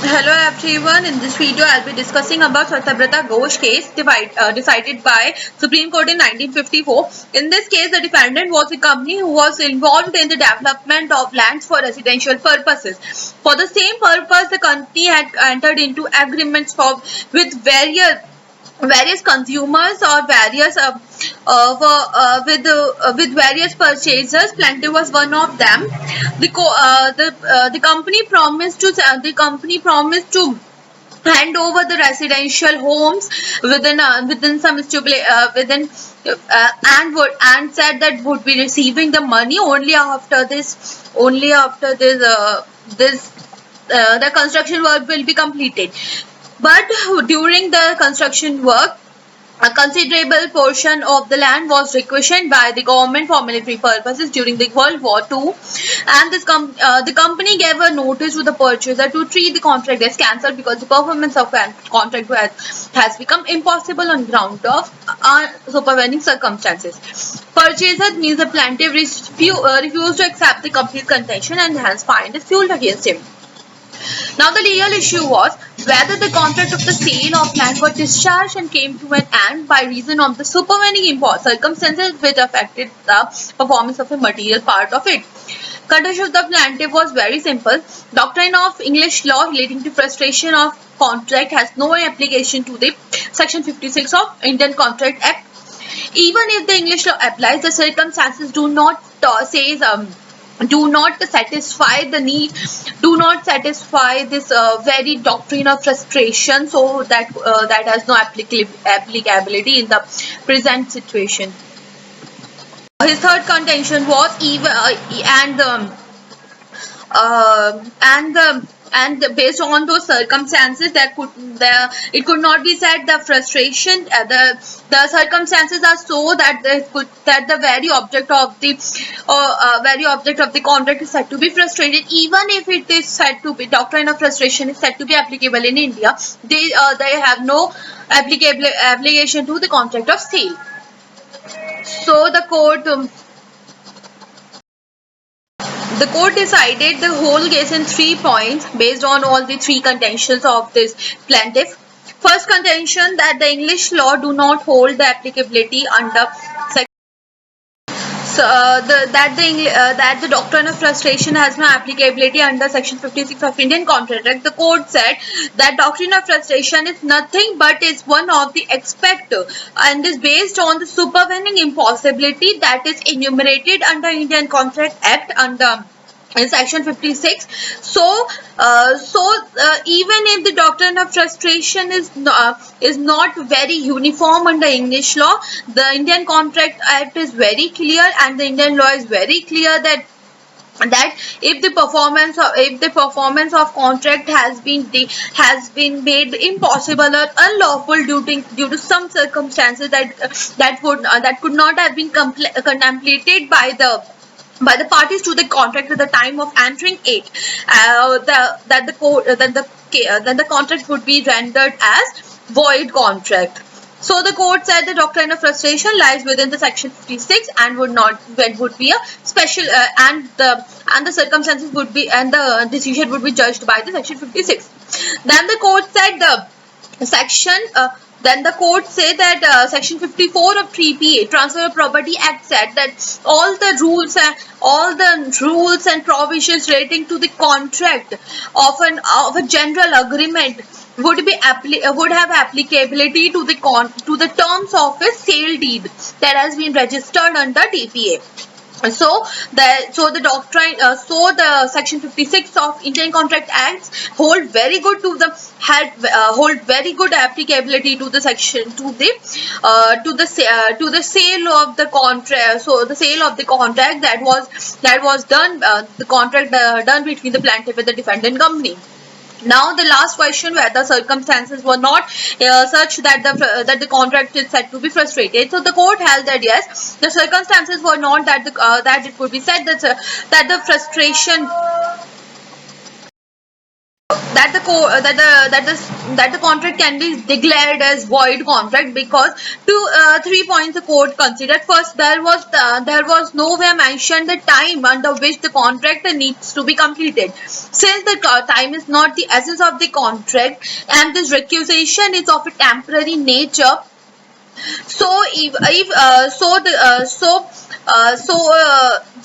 Hello everyone. In this video, I'll be discussing about Satyabrata Ghosh case decided by Supreme Court in 1954. In this case, the defendant was a company who was involved in the development of lands for residential purposes. For the same purpose, the company had entered into agreements with various consumers or various with various purchasers. Plaintiff was one of them. The company promised to hand over the residential homes within some within and said that would be receiving the money only after the construction work will be completed. But during the construction work, a considerable portion of the land was requisitioned by the government for military purposes during the World War II, and the company gave a notice to the purchaser to treat the contract as cancelled because the performance of contract has become impossible on ground of supervening circumstances. Purchaser means the plaintiff refused to accept the company's contention and hence fine is fueled against him. Now the legal issue was whether the contract of the sale of land was discharged and came to an end by reason of the supervening circumstances which affected the performance of a material part of it. Contention of the plaintiff was very simple. Doctrine of English law relating to frustration of contract has no application to the Section 56 of Indian Contract Act. Even if the English law applies, the circumstances do not satisfy this very doctrine of frustration, so that has no applicability in the present situation. His third contention was and based on those circumstances it could not be said the frustration the circumstances are so that the very object of the contract is said to be frustrated. Even if it is said to be doctrine of frustration is said to be applicable in India, they have no application to the contract of sale. So the court decided the whole case in 3 points based on all the 3 contentions of this plaintiff. First contention, that the English law do not hold the applicability under that the doctrine of frustration has no applicability under Section 56 of Indian Contract Act. The court said that doctrine of frustration is nothing but is one of the aspect and is based on the supervening impossibility that is enumerated under Indian Contract Act under in Section 56. So even if the doctrine of frustration is not very uniform under English law, the Indian Contract Act is very clear and the Indian law is very clear that if the performance of contract has been made impossible or unlawful due to some circumstances that could not have been contemplated by the parties to the contract at the time of entering it, then the contract would be rendered as void contract. So the court said the doctrine of frustration lies within the Section 56 and would be a special and the circumstances would be and the decision would be judged by the Section 56. Then the court said the court said that Section 54 of TPA, Transfer of Property Act, said that all the rules and provisions relating to the contract of a general agreement would have applicability to the terms of a sale deed that has been registered under TPA. So the Section 56 of Indian Contract Acts hold very good applicability to the sale of the contract. So the sale of the contract that was done done between the plaintiff and the defendant company. Now the last question, whether circumstances were not such that the contract is said to be frustrated. So the court held that yes, the circumstances were not that it could be said that the frustration that the contract can be declared as void contract because 3 points the court considered. First, there was nowhere mentioned the time under which the contract needs to be completed. Since the time is not the essence of the contract and this recusation is of a temporary nature, so if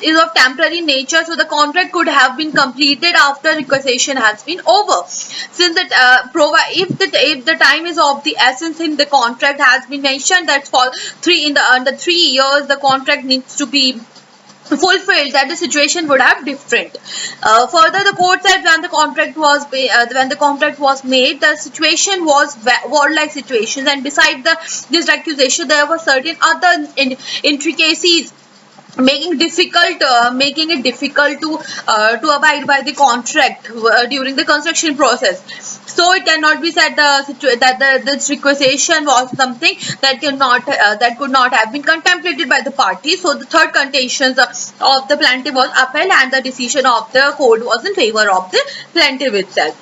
is of temporary nature, so the contract could have been completed after requisition has been over. Since that if the time is of the essence in the contract has been mentioned that for under 3 years the contract needs to be fulfilled, that the situation would have different. Further, the court said when the contract was made, the situation was war-like situations, and beside this accusation, there were certain other intricacies making it difficult to abide by the contract during the construction process. So it cannot be said this requisition was something that could not have been contemplated by the party. So the third contentions of the plaintiff was upheld and the decision of the court was in favor of the plaintiff itself.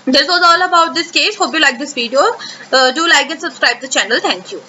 This was all about this case. Hope you like this video. Do like and subscribe the channel. Thank you.